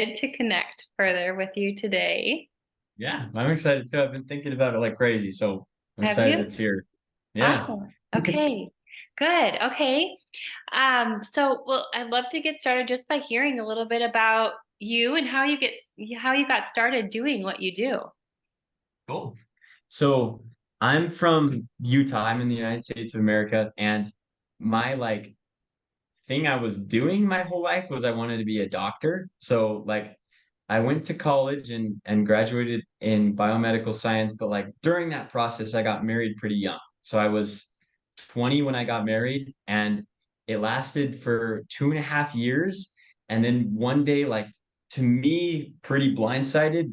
to connect further with you today. Yeah, I'm excited too. I've been thinking about it like crazy, so I'm Have excited you? it's here. Yeah. Awesome. Okay. Good. Okay. Well, I'd love to get started just by hearing a little bit about you and how you got started doing what you do. Cool. So I'm from Utah. I'm in the United States of America, and my thing I was doing my whole life was I wanted to be a doctor. So I went to college and graduated in biomedical science, but like during that process, I got married pretty young. So I was 20 when I got married, and it lasted for 2.5 years. And then one day, to me, pretty blindsided,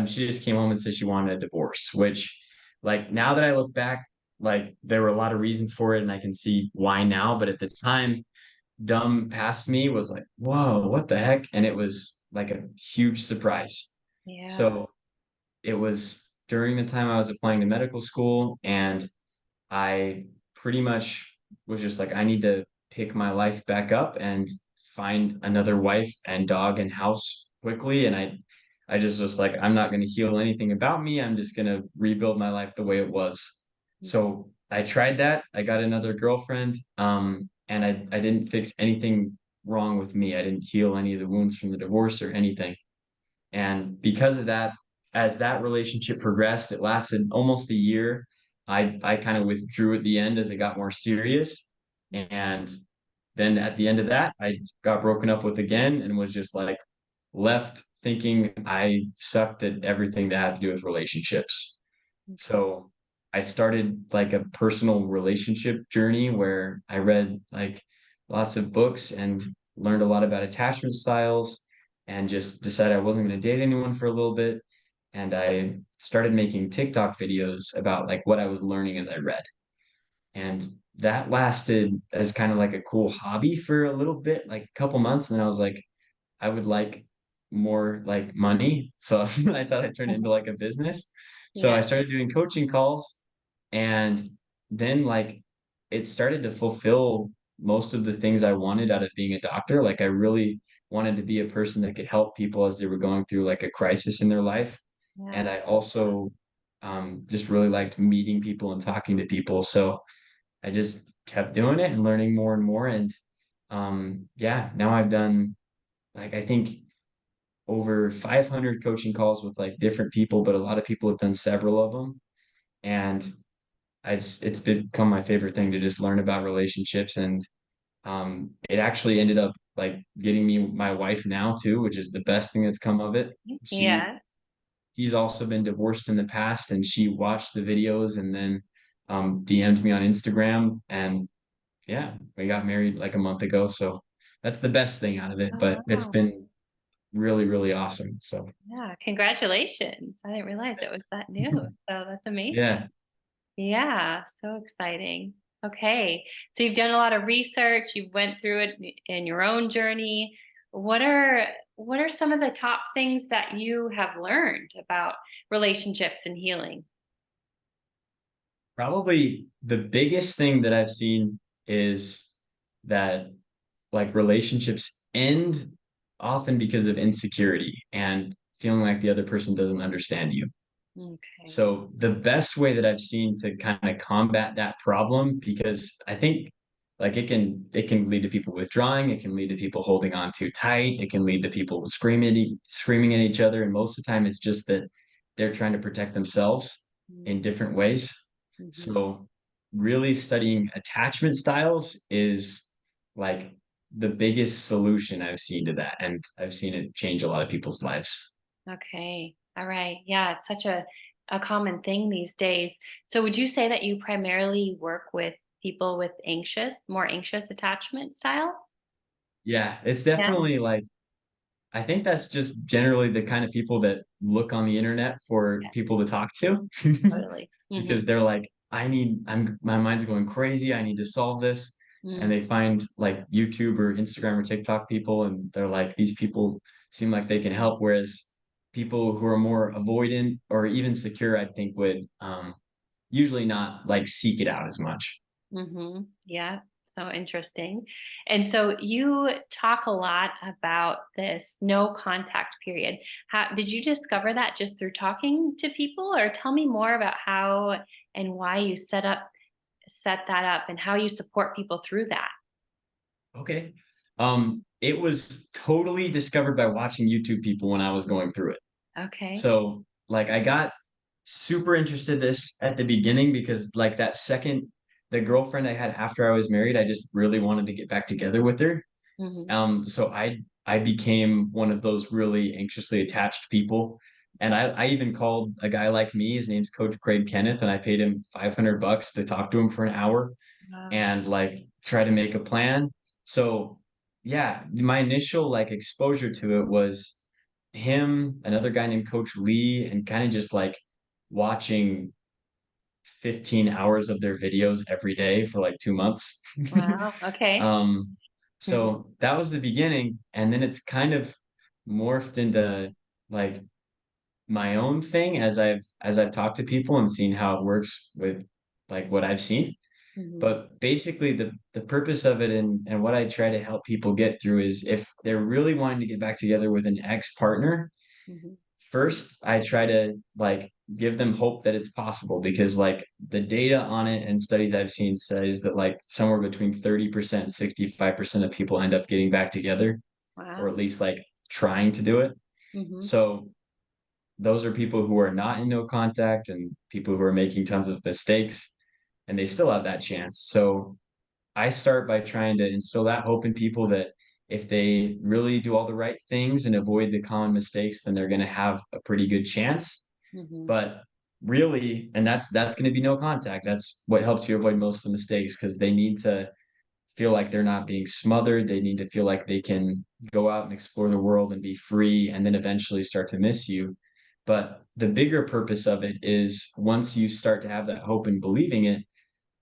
she just came home and said she wanted a divorce, which now that I look back, there were a lot of reasons for it, and I can see why now. But at the time, dumb past me was like, whoa, what the heck? And it was like a huge surprise. Yeah. So it was during the time I was applying to medical school, and I pretty much was just like, I need to pick my life back up and find another wife and dog and house quickly. And I just was like, I'm not going to heal anything about me. I'm just going to rebuild my life the way it was. So I tried that. I got another girlfriend, and I didn't fix anything wrong with me. I didn't heal any of the wounds from the divorce or anything. And because of that, as that relationship progressed, it lasted almost a year. I kind of withdrew at the end as it got more serious. And then at the end of that, I got broken up with again and was just like left thinking I sucked at everything that had to do with relationships. Okay. So I started like a personal relationship journey where I read like lots of books and learned a lot about attachment styles and just decided I wasn't going to date anyone for a little bit. And I started making TikTok videos about like what I was learning as I read. And that lasted as kind of like a cool hobby for a little bit, like a couple months. And then I was like, I would like more like money. So I thought I'd turn it into like a business. So I Yeah. started doing coaching calls, and then it started to fulfill most of the things I wanted out of being a doctor. Like I really wanted to be a person that could help people as they were going through like a crisis in their life. And Yeah. I also just really liked meeting people and talking to people. So I just kept doing it and learning more and more. And yeah, now I've done I think over 500 coaching calls with like different people, but a lot of people have done several of them. And it's become my favorite thing to just learn about relationships. And it actually ended up like getting me my wife now too, which is the best thing that's come of it. Yes. She's also been divorced in the past, and she watched the videos and then DM'd me on Instagram, and yeah, we got married like a month ago. So that's the best thing out of it, Oh, but it's wow. been really, really awesome. So Yeah. Congratulations. I didn't realize it was that new. So that's amazing. yeah. Yeah, so exciting. Okay. So you've done a lot of research, you've went through it in your own journey. What are what are some of the top things that you have learned about relationships and healing? Probably the biggest thing that I've seen is that like relationships end often because of insecurity and feeling like the other person doesn't understand you. Okay. So the best way that I've seen to kind of combat that problem, because I think like it can lead to people withdrawing, it can lead to people holding on too tight, it can lead to people screaming at each other, and most of the time it's just that they're trying to protect themselves in different ways. Mm-hmm. So really studying attachment styles is like the biggest solution I've seen to that, and I've seen it change a lot of people's lives. Okay. All right. Yeah, it's such a common thing these days. So would you say that you primarily work with people with more anxious attachment styles? Yeah, it's Yeah. definitely like I think that's just generally the kind of people that look on the internet for Yeah, people to talk to totally. Mm-hmm. because they're like, my mind's going crazy. I need to solve this. And Mm. they find like YouTube or Instagram or TikTok people, and they're like, these people seem like they can help. Whereas people who are more avoidant or even secure, I think would usually not like seek it out as much. Mm-hmm. Yeah. So interesting. And so you talk a lot about this no contact period. How did you discover that just through talking to people, or tell me more about how and why you set that up and how you support people through that? Okay. It was totally discovered by watching YouTube people when I was going through it. Okay. So like I got super interested this at the beginning because like that second the girlfriend I had after I was married, I just really wanted to get back together with her. Hmm. So I became one of those really anxiously attached people. And I even called a guy like me, his name's Coach Craig Kenneth, and I paid him $500 to talk to him for an hour Wow. and like try to make a plan. So yeah, my initial like exposure to it was him, another guy named Coach Lee, and kind of just like watching 15 hours of their videos every day for like 2 months. Wow. Okay. Um, Mhm. so that was the beginning, and then it's kind of morphed into like my own thing as I've talked to people and seen how it works with like what I've seen. Mhm. But basically the purpose of it and what I try to help people get through is if they're really wanting to get back together with an ex-partner, Mhm. first I try to like give them hope that it's possible because like the data on it and studies I've seen says that like somewhere between 30% and 65% of people end up getting back together or Wow. at least like trying to do it. Mhm. So those are people who are not in no contact and people who are making tons of mistakes and they still have that chance. So I start by trying to instill that hope in people that if they really do all the right things and avoid the common mistakes, then they're going to have a pretty good chance. Mhm. But really, and that's going to be no contact. That's what helps you avoid most of the mistakes because they need to feel like they're not being smothered. They need to feel like they can go out and explore the world and be free and then eventually start to miss you. But the bigger purpose of it is once you start to have that hope and believing it,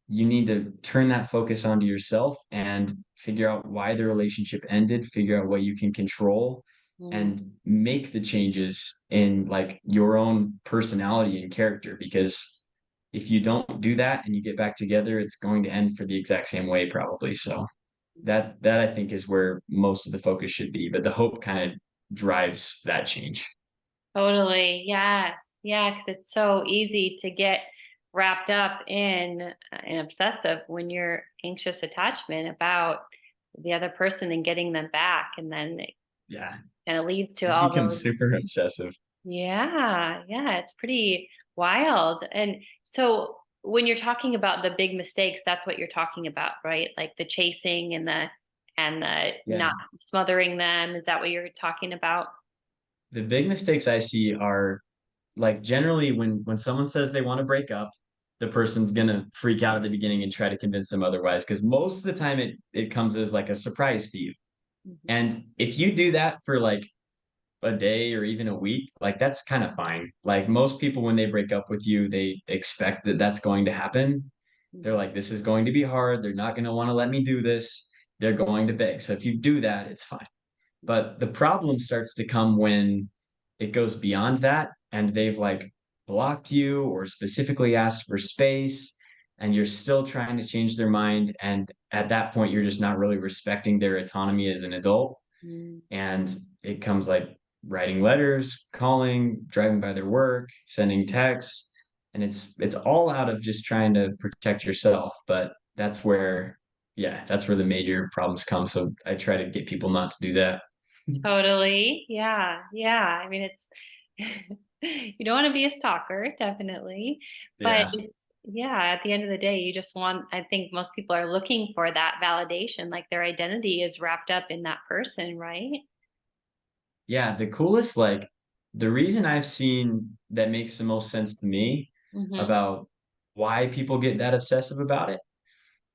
you need to turn that focus onto yourself and figure out why the relationship ended, figure out what you can control Mhm. and make the changes in like your own personality and character because if you don't do that and you get back together it's going to end for the exact same way probably. So that I think is where most of the focus should be, but the hope kind of drives that change. Totally. Yes. Yeah, 'cause it's so easy to get wrapped up in an obsessive when you're anxious attachment about the other person and getting them back, and then it Yeah, kind of leads to it all becomes those. super obsessive. Yeah, yeah, it's pretty wild. And so when you're talking about the big mistakes, that's what you're talking about, right? Like the chasing and the Yeah. not smothering them. Is that what you're talking about? The big mistakes I see are like generally when someone says they want to break up, the person's gonna freak out at the beginning and try to convince them otherwise because most of the time it comes as like a surprise to you. Mhm. And if you do that for like a day or even a week, like that's kind of fine. Like most people when they break up with you, they expect that that's going to happen. They're Mhm. like, this is going to be hard. They're not going to want to let me do this. They're going to beg. So if you do that, it's fine. But the problem starts to come when it goes beyond that and they've like blocked you or specifically asked for space and you're still trying to change their mind. And at that point, you're just not really respecting their autonomy as an adult. Mhm. And it comes like writing letters, calling, driving by their work, sending texts. And it's all out of just trying to protect yourself. But that's where, yeah, that's where the major problems come. So I try to get people not to do that. Totally. Yeah. Yeah. I mean, it's you don't want to be a stalker, definitely. But Yeah. it's yeah, at the end of the day, you just want I think most people are looking for that validation, like their identity is wrapped up in that person, right? Yeah. The coolest, like, the reason I've seen that makes the most sense to me Mhm. about why people get that obsessive about it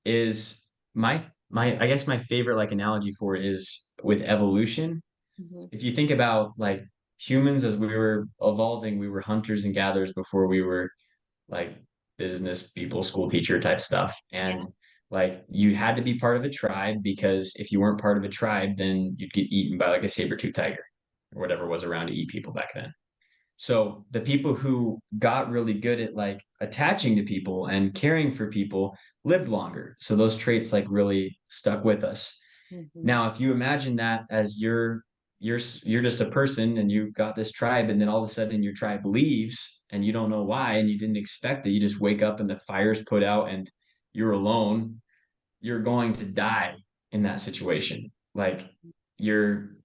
is I guess my favorite like analogy for it is with evolution. Mhm. If you think about like humans as we were evolving, we were hunters and gatherers before we were like business people, school teacher type stuff. Yeah. And like you had to be part of a tribe because if you weren't part of a tribe, then you'd get eaten by like a saber tooth tiger or whatever was around to eat people back then. So the people who got really good at like attaching to people and caring for people lived longer. So those traits like really stuck with us. Mhm. Now, if you imagine that as you're just a person and you got this tribe, and then all of a sudden your tribe leaves and you don't know why and you didn't expect it, you just wake up and the fire's put out and you're alone, you're going to die in that situation. Like you're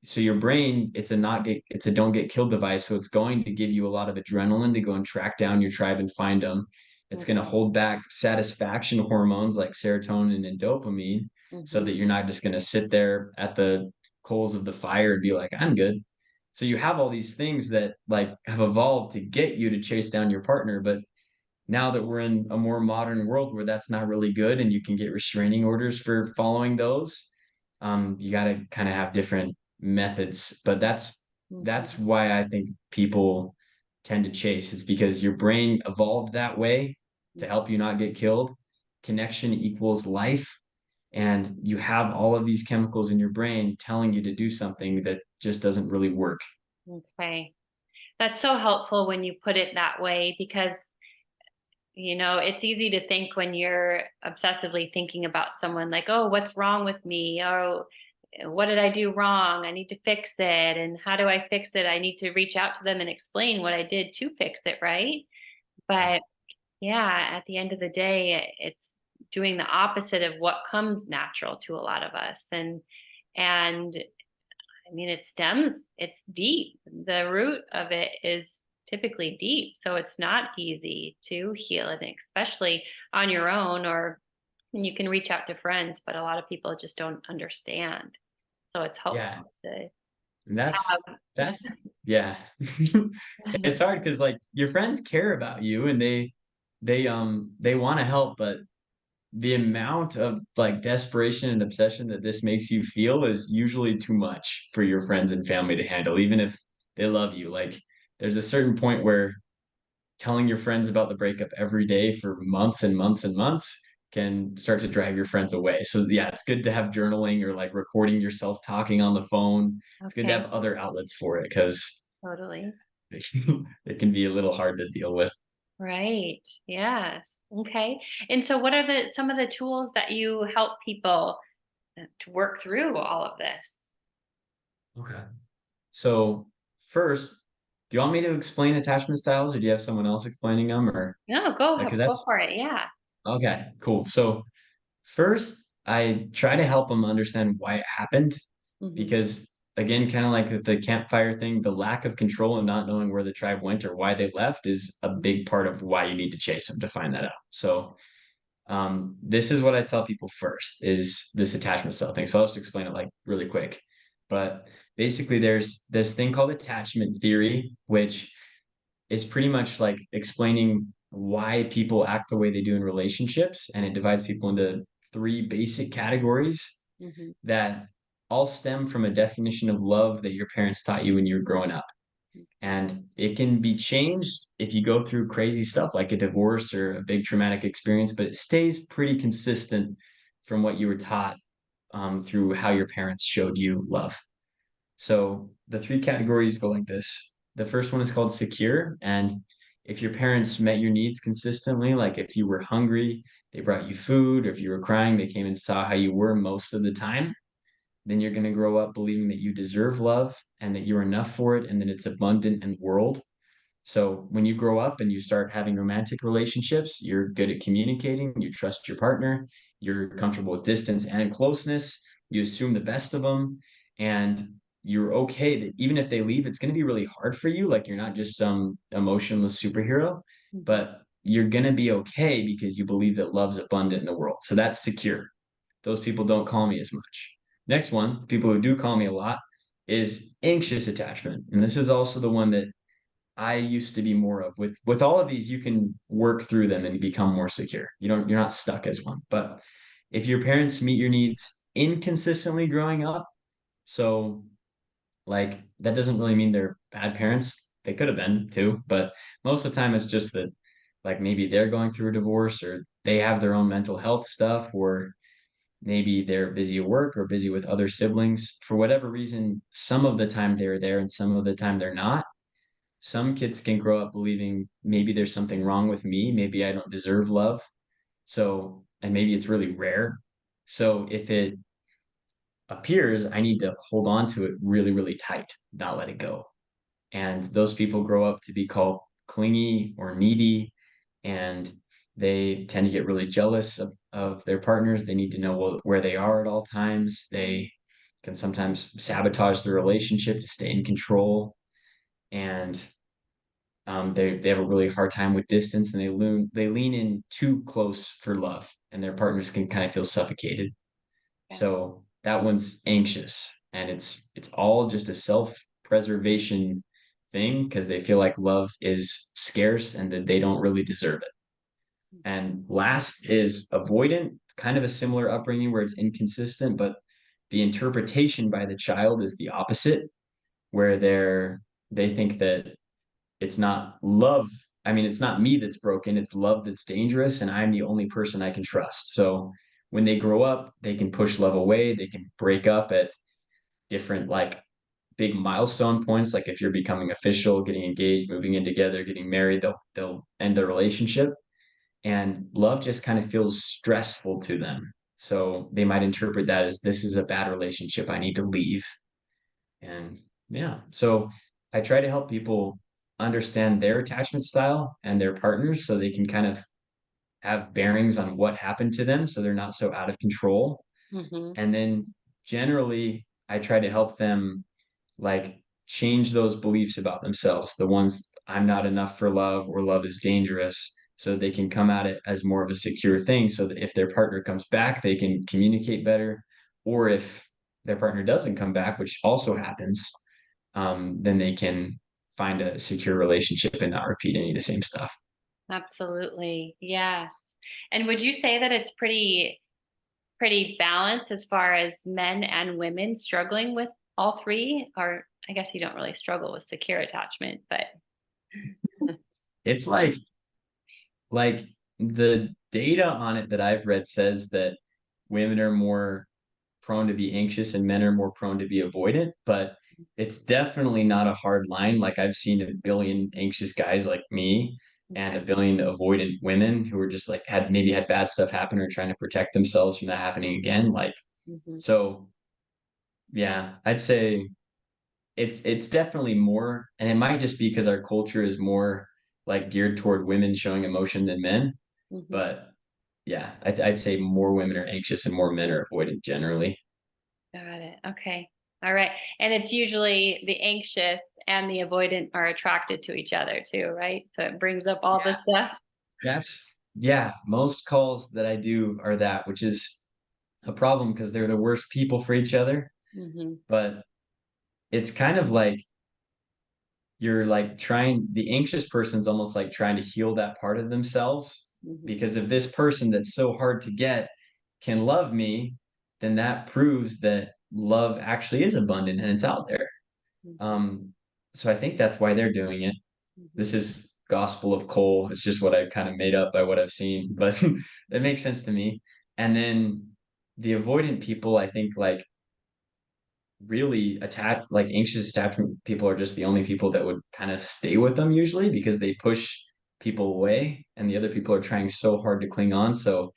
so your brain, it's a don't get killed device. So it's going to give you a lot of adrenaline to go and track down your tribe and find them. It's going to Mhm. hold back satisfaction hormones like serotonin and dopamine so that Mhm. you're not just going to sit there at the coals of the fire and be like, I'm good. So you have all these things that like have evolved to get you to chase down your partner, but now that we're in a more modern world where that's not really good and you can get restraining orders for following those, you got to kind of have different methods. But that's Mhm. why I think people tend to chase. It's because your brain evolved that way to help you not get killed. Connection equals life. And you have all of these chemicals in your brain telling you to do something that just doesn't really work. Okay. That's so helpful when you put it that way because, it's easy to think when you're obsessively thinking about someone like, oh, what's wrong with me? Oh, what did I do wrong? I need to fix it. And how do I fix it? I need to reach out to them and explain what I did to fix it, right? Yeah. But yeah, at the end of the day, it's doing the opposite of what comes natural to a lot of us. And I mean, it's deep. The root of it is typically deep. So it's not easy to heal it, especially on your own, or you can reach out to friends, but a lot of people just don't understand. So it's Yeah. helpful to And have. that's yeah. It's hard because like your friends care about you and they want to help, but the amount of like desperation and obsession that this makes you feel is usually too much for your friends and family to handle, even if they love you. Like there's a certain point where telling your friends about the breakup every day for months and months and months can start to drive your friends away. So yeah, it's good to have journaling or like recording yourself talking on the phone. It's good to Okay, have other outlets for it because totally. it can be a little hard to deal with. Right. Yes. Okay. And so what are some of the tools that you help people to work through all of this? Okay. So first, do you want me to explain attachment styles or do you have someone else explaining them or No, because go that's for it. Yeah. okay, cool. So first, I try to help them understand why it happened Hmm. because again, kind of like the campfire thing, the lack of control and not knowing where the tribe went or why they left is a big part of why you need to chase them to find that out. So this is what I tell people first is this attachment style thing. So I'll just explain it like really quick. But basically there's this thing called attachment theory, which is pretty much like explaining why people act the way they do in relationships. And it divides people into three basic categories Hmm. that all stem from a definition of love that your parents taught you when you were growing up. Okay. And it can be changed if you go through crazy stuff like a divorce or a big traumatic experience, but it stays pretty consistent from what you were taught through how your parents showed you love. So the three categories go like this. The first one is called secure. And if your parents met your needs consistently, like if you were hungry, they brought you food, or if you were crying, they came and saw how you were most of the time, then you're going to grow up believing that you deserve love and that you're enough for it and that it's abundant in the world. So when you grow up and you start having romantic relationships, you're good at communicating, you trust your partner, you're comfortable with distance and closeness, you assume the best of them, and you're okay that even if they leave, it's going to be really hard for you. Like you're not just some emotionless superhero, Hmm. but you're going to be okay because you believe that love's abundant in the world. So that's secure. Those people don't call me as much. Next one, people who do call me a lot, is anxious attachment. And this is also the one that I used to be more of. With all of these, you can work through them and become more secure. You're not stuck as one. But if your parents meet your needs inconsistently growing up, so like that doesn't really mean they're bad parents. They could have been too, but most of the time it's just that like maybe they're going through a divorce or they have their own mental health stuff or maybe they're busy at work or busy with other siblings. For whatever reason, some of the time they're there and some of the time they're not. some kids can grow up believing maybe there's something wrong with me, maybe I don't deserve love. So, and maybe it's really rare. So if it appears, I need to hold on to it really, really tight, not let it go. And those people grow up to be called clingy or needy, and they tend to get really jealous of their partners. They need to know where they are at all times. They can sometimes sabotage the relationship to stay in control. And they have a really hard time with distance, and they lean in too close for love, and their partners can kind of feel suffocated. Yeah. So that one's anxious, and it's all just a self-preservation thing because they feel like love is scarce and that they don't really deserve it. And last is avoidant, kind of a similar upbringing where it's inconsistent, but the interpretation by the child is the opposite, where they think that it's not love. I mean, it's not me that's broken, it's love that's dangerous, and I'm the only person I can trust. So when they grow up, they can push love away, they can break up at different like big milestone points, like if you're becoming official, getting engaged, moving in together, getting married, they'll end their relationship. And love just kind of feels stressful to them. So they might interpret that as this is a bad relationship, I need to leave. And yeah, so I try to help people understand their attachment style and their partners so they can kind of have bearings on what happened to them so they're not so out of control. Mm-hmm. And then generally, I try to help them like change those beliefs about themselves, the ones I'm not enough for love or love is dangerous, so they can come at it as more of a secure thing so that if their partner comes back, they can communicate better. Or if their partner doesn't come back, which also happens, then they can find a secure relationship and not repeat any of the same stuff. Absolutely. Yes. And would you say that it's pretty balanced as far as men and women struggling with all three? Or I guess you don't really struggle with secure attachment, but It's like the data on it that I've read says that women are more prone to be anxious and men are more prone to be avoidant, but it's definitely not a hard line. Like I've seen a billion anxious guys like me and a okay. billion avoidant women who are just like had bad stuff happen or trying to protect themselves from that happening again. Like, Hmm. so yeah, I'd say it's definitely more, and it might just be because our culture is more like geared toward women showing emotion than men. Hmm. But yeah, I'd say more women are anxious and more men are avoidant generally. Got it. Okay. All right. And it's usually the anxious and the avoidant are attracted to each other too, right? So it brings up all Yeah, the stuff. yeah. Most calls that I do are that, which is a problem because they're the worst people for each other. Hmm. But it's kind of like you're like trying, the anxious person's almost like trying to heal that part of themselves. Hmm. Because if this person that's so hard to get can love me, then that proves that love actually is abundant and it's out there. Hmm. Um, so I think that's why they're doing it. Hmm. This is Gospel of Cole. It's just what I kind of made up by what I've seen, but it makes sense to me. And then the avoidant people, I think like really attached, like anxious attachment people are just the only people that would kind of stay with them usually because they push people away and the other people are trying so hard to cling on. So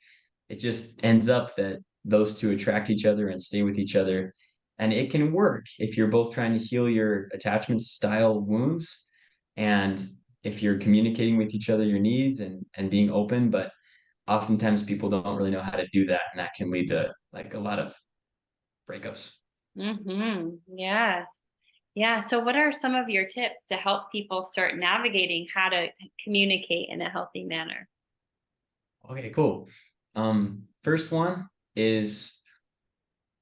it just ends up that those two attract each other and stay with each other. And it can work if you're both trying to heal your attachment style wounds and if you're communicating with each other your needs and being open. But oftentimes people don't really know how to do that. And that can lead to like a lot of breakups. Hmm. Yes. Yeah. So what are some of your tips to help people start navigating how to communicate in a healthy manner? Okay, cool. First one is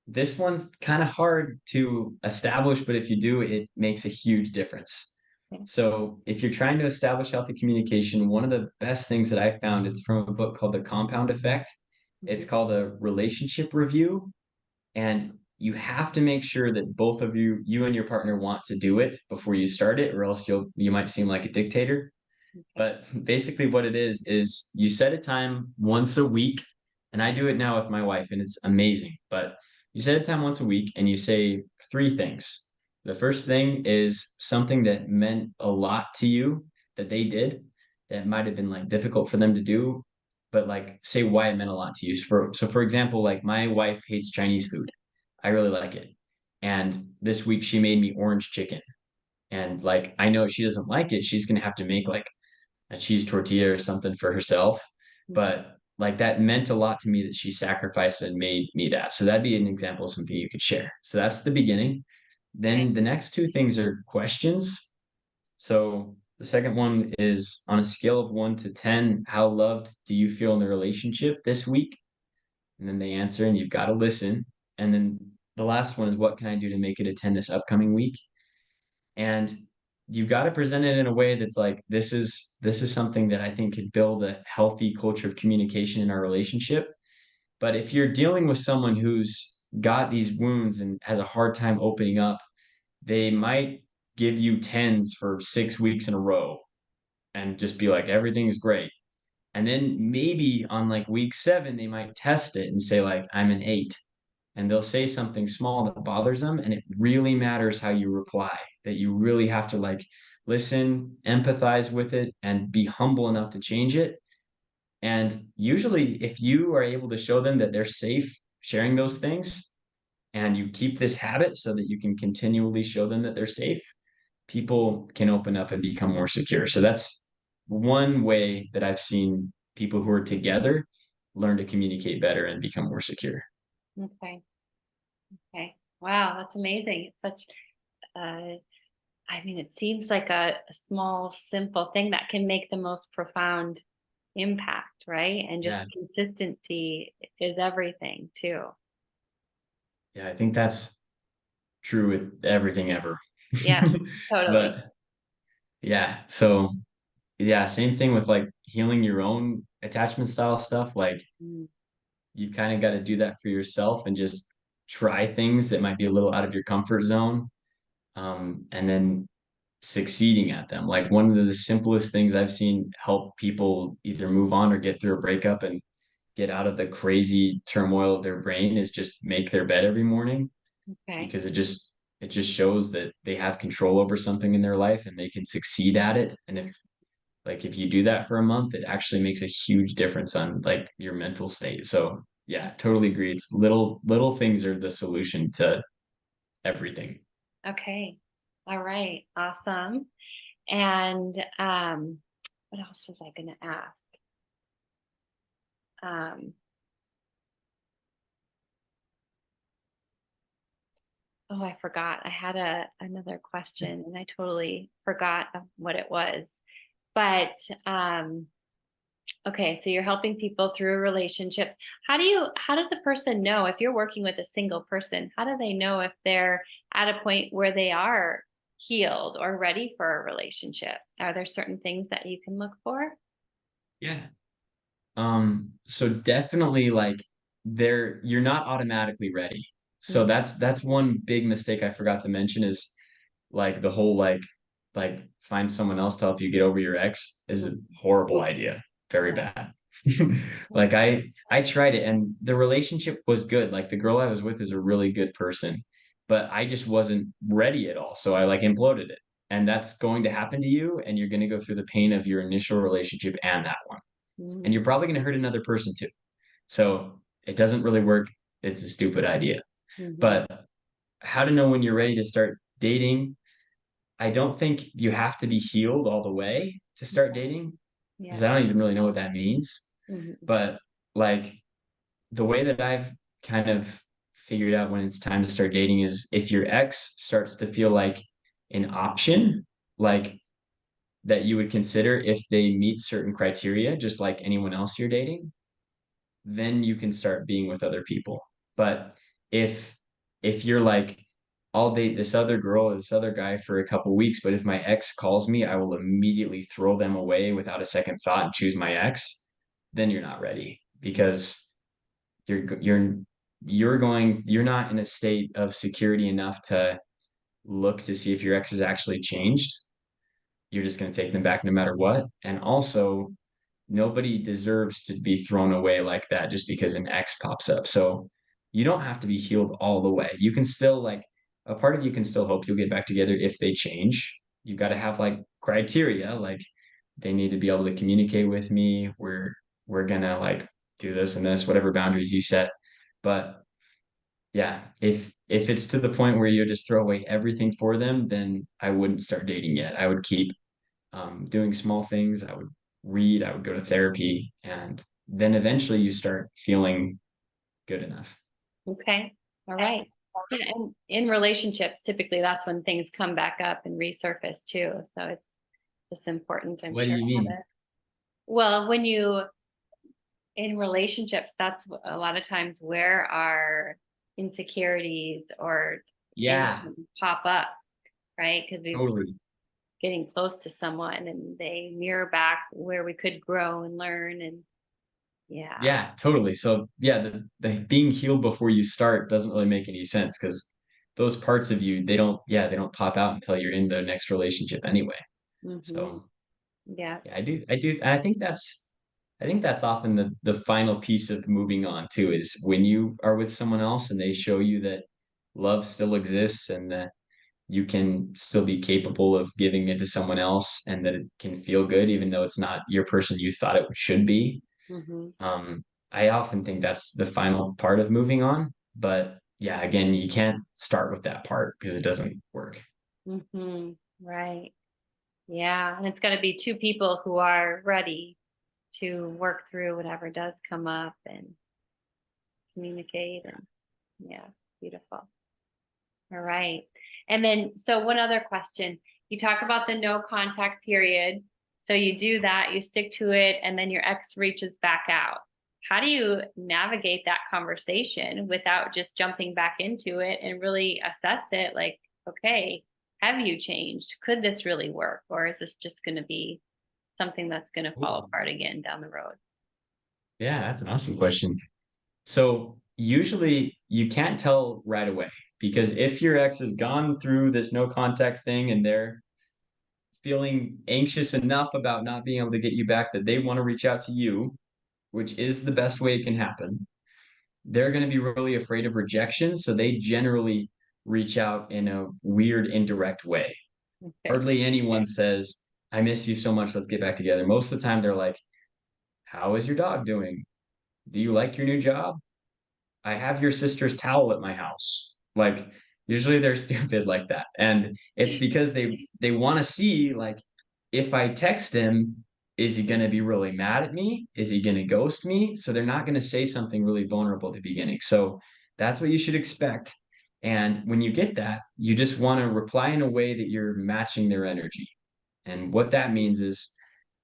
this one's kind of hard to establish, but if you do, it makes a huge difference. Okay. So, if you're trying to establish healthy communication, one of the best things that I found, it's from a book called The Compound Effect. It's Mhm. called a relationship review, and you have to make sure that both of you and your partner want to do it before you start it, or else you might seem like a dictator. Okay. But basically, what it is you set a time once a week, and I do it now with my wife, and it's amazing. But you set a time once a week, and you say three things. The first thing is something that meant a lot to you that they did that might have been like difficult for them to do, but like say why it meant a lot to you. So for example, like my wife hates Chinese food. I really like it. And this week she made me orange chicken. And like I know she doesn't like it, she's gonna have to make like a cheese tortilla or something for herself. Mhm. But like that meant a lot to me that she sacrificed and made me that. So that'd be an example of something you could share. So that's the beginning. Okay. Then the next two things are questions. So the second one is on a scale of 1 to 10, how loved do you feel in the relationship this week? And then they answer, and you've got to listen. And then the last one is what can I do to make it a 10 this upcoming week? And you've got to present it in a way that's like this is something that I think could build a healthy culture of communication in our relationship. But if you're dealing with someone who's got these wounds and has a hard time opening up, they might give you tens for 6 weeks in a row and just be like, everything's great. And then maybe on like week 7, they might test it and say, like, I'm an 8. And they'll say something small that bothers them. And it really matters how you reply, that you really have to like listen, empathize with it, and be humble enough to change it. And usually, if you are able to show them that they're safe sharing those things, and you keep this habit so that you can continually show them that they're safe, people can open up and become more secure. So that's one way that I've seen people who are together learn to communicate better and become more secure. Okay. Okay. Wow, that's amazing. It's such uh I mean, it seems like a small, simple thing that can make the most profound impact, right? And Yeah. just consistency is everything too. Yeah. I think that's true with everything ever. Yeah, totally. But yeah. So yeah, same thing with like healing your own attachment style stuff. Like Mm. you kind of got to do that for yourself and just try things that might be a little out of your comfort zone. And then succeeding at them. Like one of the simplest things I've seen help people either move on or get through a breakup and get out of the crazy turmoil of their brain is just make their bed every morning, Okay. because it just shows that they have control over something in their life and they can succeed at it. And if you do that for a month, it actually makes a huge difference on like your mental state. So yeah, totally agree. It's little things are the solution to everything. Okay. All right. Awesome. And what else was I going to ask? Um, oh, I forgot. I had another question and I totally forgot of what it was. But okay, so you're helping people through relationships. How does a person know if you're working with a single person? How do they know if they're at a point where they are healed or ready for a relationship? Are there certain things that you can look for? Yeah. So definitely like you're not automatically ready. So Mhm. that's one big mistake I forgot to mention is like the whole like find someone else to help you get over your ex is a horrible idea. Very Yeah. bad. Like I tried it and the relationship was good. Like the girl I was with is a really good person, but I just wasn't ready at all. So I like imploded it. And that's going to happen to you and you're going to go through the pain of your initial relationship and that one, and Mhm. you're probably going to hurt another person too. So it doesn't really work. It's a stupid idea. Mhm. But how to know when you're ready to start dating? I don't think you have to be healed all the way to start dating, because Yeah. I don't even really know what that means. Mhm. But like the way that I've kind of figured out when it's time to start dating is if your ex starts to feel like an option, like that you would consider if they meet certain criteria, just like anyone else you're dating, then you can start being with other people. But if if you're like, I'll date this other girl or this other guy for a couple weeks, but if my ex calls me, I will immediately throw them away without a second thought and choose my ex, then you're not ready, because you're not in a state of security enough to look to see if your ex has actually changed. You're just going to take them back no matter what. And also, nobody deserves to be thrown away like that just because an X pops up. So you don't have to be healed all the way. You can still like a part of you can still hope you'll get back together if they change. You've got to have like criteria, like they need to be able to communicate with me. We're gonna like do this and this, whatever boundaries you set. But yeah, if it's to the point where you just throw away everything for them, then I wouldn't start dating yet. I would keep doing small things. I would read, I would go to therapy, and then eventually you start feeling good enough. Okay. All right. Yeah, and in relationships, typically that's when things come back up and resurface too. So it's just important, I'm What do sure. you mean? Well, when you in relationships, that's a lot of times where our insecurities or things Yeah, pop up, right? Because we've totally. getting close to someone and they mirror back where we could grow and learn. And yeah. Yeah, totally. So yeah, the being healed before you start doesn't really make any sense because those parts of you, they don't pop out until you're in the next relationship anyway. Hmm. So Yeah. yeah, I do, and I think that's often the final piece of moving on too, is when you are with someone else and they show you that love still exists and that you can still be capable of giving it to someone else and that it can feel good even though it's not your person you thought it should be. Hmm. um, I often think that's the final part of moving on. But yeah, again, you can't start with that part because it doesn't work. Hmm. Right. Yeah. And it's got to be two people who are ready to work through whatever does come up and communicate. And yeah, beautiful. All right. And then, so one other question. You talk about the no contact period. So you do that, you stick to it, and then your ex reaches back out. How do you navigate that conversation without just jumping back into it and really assess it like, okay, have you changed? Could this really work? Or is this just going to be something that's going to fall Ooh. apart again down the road? Yeah, that's an awesome question. So usually you can't tell right away because if your ex has gone through this no contact thing and they're feeling anxious enough about not being able to get you back that they want to reach out to you, which is the best way it can happen, they're going to be really afraid of rejection. So they generally reach out in a weird, indirect way. Okay. Hardly anyone says, I miss you so much. Let's get back together. Most of the time, they're like, how is your dog doing? Do you like your new job? I have your sister's towel at my house. Like, usually they're stupid like that. And it's because they want to see, like, if I text him, is he going to be really mad at me? Is he going to ghost me? So they're not going to say something really vulnerable at the beginning. So that's what you should expect. And when you get that, you just want to reply in a way that you're matching their energy. And what that means is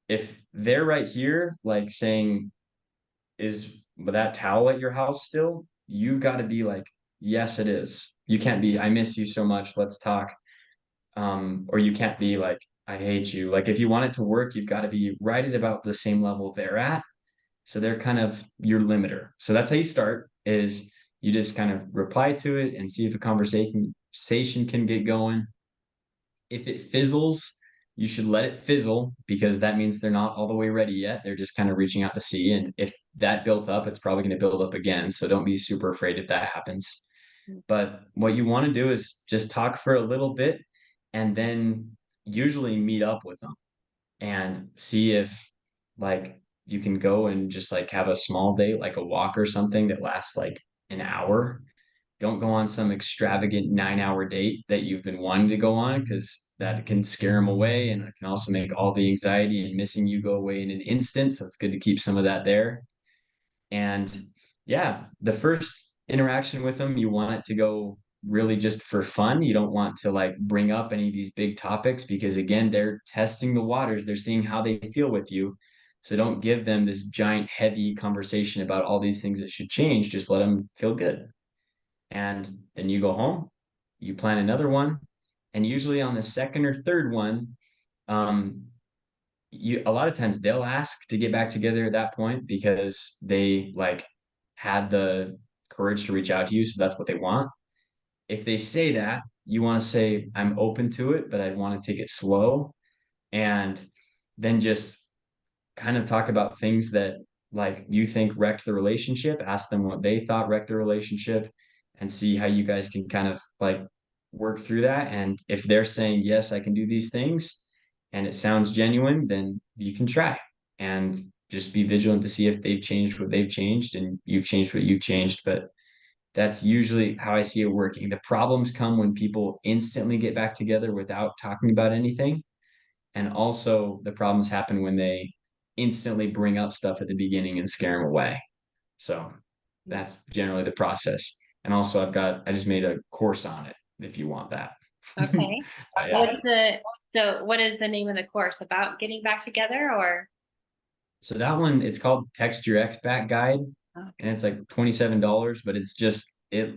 if they're right here, like saying, is that towel at your house still? You've got to be like, yes, it is. You can't be, I miss you so much. Let's talk. Or you can't be like, I hate you. Like if you want it to work, you've got to be right at about the same level they're at. So they're kind of your limiter. So that's how you start is you just kind of reply to it and see if a conversation can get going. If it fizzles, you should let it fizzle because that means they're not all the way ready yet. They're just kind of reaching out to see. And if that built up, it's probably going to build up again. So don't be super afraid if that happens. But what you want to do is just talk for a little bit and then usually meet up with them and see if like you can go and just like have a small date, like a walk or something that lasts like an hour. Don't go on some extravagant 9 hour date that you've been wanting to go on because that can scare them away and it can also make all the anxiety and missing you go away in an instant. So it's good to keep some of that there. And yeah, the first interaction with them, you want it to go really just for fun. You don't want to like bring up any of these big topics because again, they're testing the waters. They're seeing how they feel with you. So don't give them this giant heavy conversation about all these things that should change. Just let them feel good. And then you go home, you plan another one, and usually on the second or third one, um, you a lot of times they'll ask to get back together at that point because they like had the courage to reach out to you, so that's what they want. If they say that, you want to say, I'm open to it, but I'd want to take it slow. And then just kind of talk about things that like you think wrecked the relationship, ask them what they thought wrecked the relationship, and see how you guys can kind of like work through that. And if they're saying, yes, I can do these things and it sounds genuine, then you can try and just be vigilant to see if they've changed what they've changed and you've changed what you've changed. But that's usually how I see it working. The problems come when people instantly get back together without talking about anything. And also, the problems happen when they instantly bring up stuff at the beginning and scare them away. So that's generally the process. And also, I just made a course on it if you want that. Okay. Yeah. What is the name of the course about getting back together or? So that one, it's called Text Your Ex Back Guide, and Okay. it's like $27, but it's just it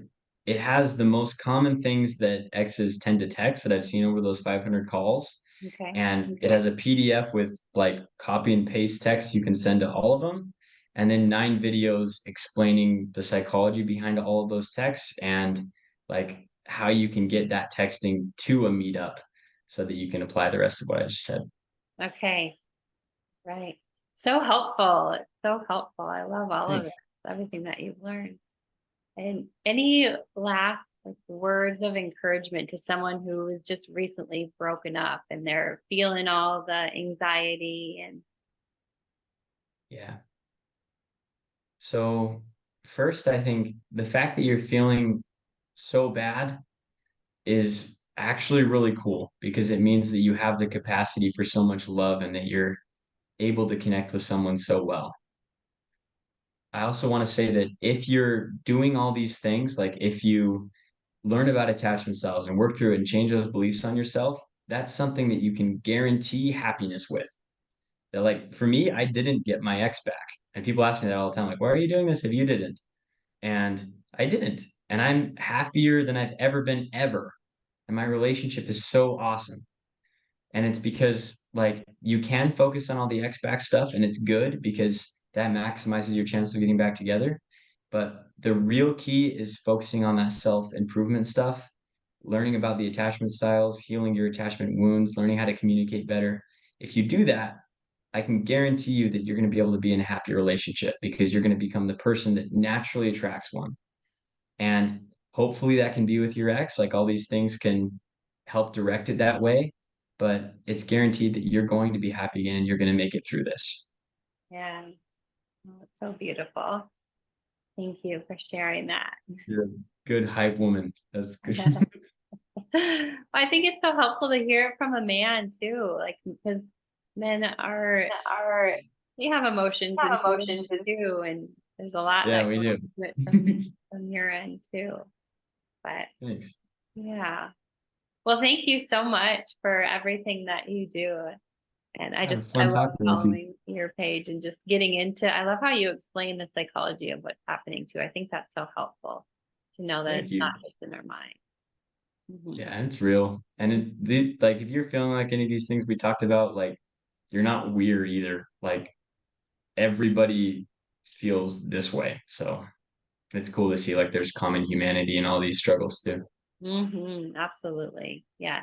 has the most common things that exes tend to text that I've seen over those 500 calls. Okay. And it has a PDF with like copy and paste text you can send to all of them, and then 9 videos explaining the psychology behind all of those texts and like how you can get that texting to a meetup so that you can apply the rest of what I just said. Okay. Right. So helpful. It's so helpful. I love all of it. Thanks. Everything that you've learned. And any last like words of encouragement to someone who is just recently broken up and they're feeling all the anxiety and Yeah. So, first, I think the fact that you're feeling so bad is actually really cool because it means that you have the capacity for so much love and that you're able to connect with someone so well. I also want to say that if you're doing all these things, like if you learn about attachment styles and work through it and change those beliefs on yourself, that's something that you can guarantee happiness with. That, like, for me, I didn't get my ex back. And people ask me that all the time, like, why are you doing this if you didn't? And I didn't. And I'm happier than I've ever been ever. And my relationship is so awesome. And it's because like you can focus on all the X back stuff and it's good because that maximizes your chance of getting back together. But the real key is focusing on that self-improvement stuff, learning about the attachment styles, healing your attachment wounds, learning how to communicate better. If you do that, I can guarantee you that you're going to be able to be in a happy relationship because you're going to become the person that naturally attracts one. And hopefully that can be with your ex. Like all these things can help direct it that way, but it's guaranteed that you're going to be happy again and you're going to make it through this. yeah, oh, it's so beautiful. Thank you for sharing that. You're a good hype woman. That's good. I think it's so helpful to hear it from a man too, like because men are we have emotions and feelings too, and there's a lot Yeah, that we goes do. into it from your end too. But Thanks. yeah. Well, thank you so much for everything that you do. And Yeah, it was I fun love talking with you. following your page and just getting into, I love how you explain the psychology of what's happening too. I think that's so helpful to know that Thank it's you. not just in our mind. Mhm. Yeah, and it's real. And like if you're feeling like any of these things we talked about, like you're not weird either. Like everybody feels this way. So it's cool to see like there's common humanity in all these struggles too. Absolutely. Yeah.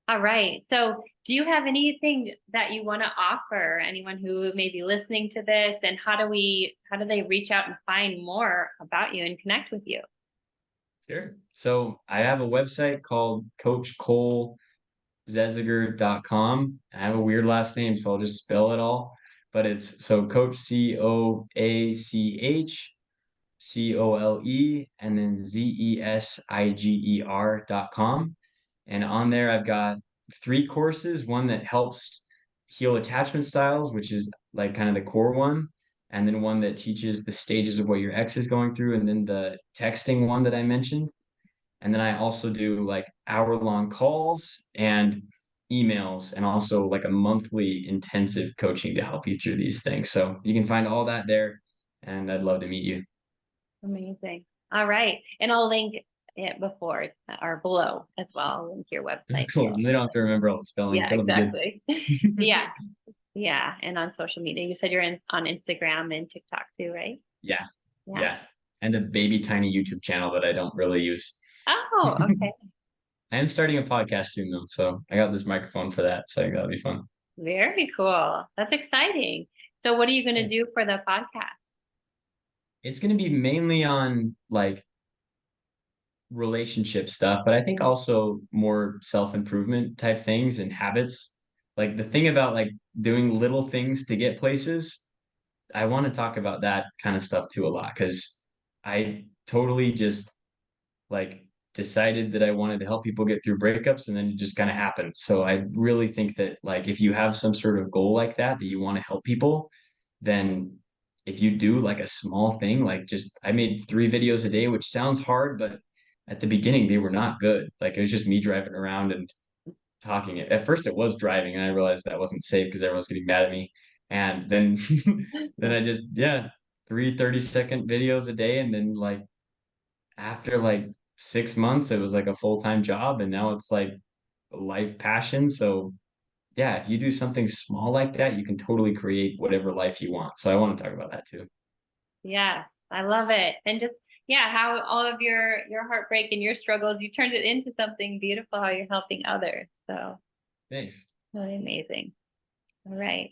All right. So, do you have anything that you want to offer anyone who may be listening to this? And how do they reach out and find more about you and connect with you? Sure. So I have a website called coachcolezesiger.com. I have a weird last name, so I'll just spell it all. But it's so Coach CoachCole and then Zesiger.com. And on there, I've got 3 courses, one that helps heal attachment styles, which is like kind of the core one. And then one that teaches the stages of what your ex is going through. And then the texting one that I mentioned. And then I also do like hour-long calls and emails and also like a monthly intensive coaching to help you through these things. So you can find all that there. And I'd love to meet you. Amazing. All right. And I'll link it before or below as well. I'll link your website. Cool. They don't have to remember all the spelling. Yeah, That'll be good. exactly. Yeah. Yeah. And on social media, you said you're on Instagram and TikTok too, right? Yeah. Yeah. Yeah. And a baby tiny YouTube channel that I don't really use. Oh, okay. I am starting a podcast soon though, so I got this microphone for that, so I think that'll be fun. Very cool. That's exciting. So what are you going to Yeah. do for the podcast? It's going to be mainly on like relationship stuff, but I think also more self-improvement type things and habits. Like the thing about like doing little things to get places, I want to talk about that kind of stuff too a lot because I totally just like decided that I wanted to help people get through breakups and then it just kind of happened. So I really think that like if you have some sort of goal like that you want to help people, then if you do like a small thing, like just I made 3 videos a day, which sounds hard, but at the beginning they were not good. Like it was just me driving around and talking. At first it was driving and I realized that wasn't safe because everyone's getting mad at me. And then then I just yeah, 3 30-second videos a day and then like after like 6 months, it was like a full-time job, and now it's like a life passion. So yeah, if you do something small like that, you can totally create whatever life you want. So I want to talk about that too. Yes, I love it. And just, yeah, how all of your heartbreak and your struggles, you turned it into something beautiful, how you're helping others. So Thanks. really amazing. All right.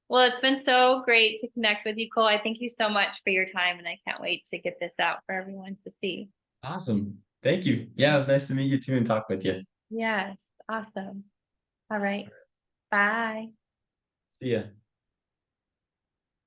Well, it's been so great to connect with you, Cole. I thank you so much for your time, and I can't wait to get this out for everyone to see. Awesome. Thank you. Yeah, it was nice to meet you too and talk with you. Yes, awesome. All right. Bye. See ya.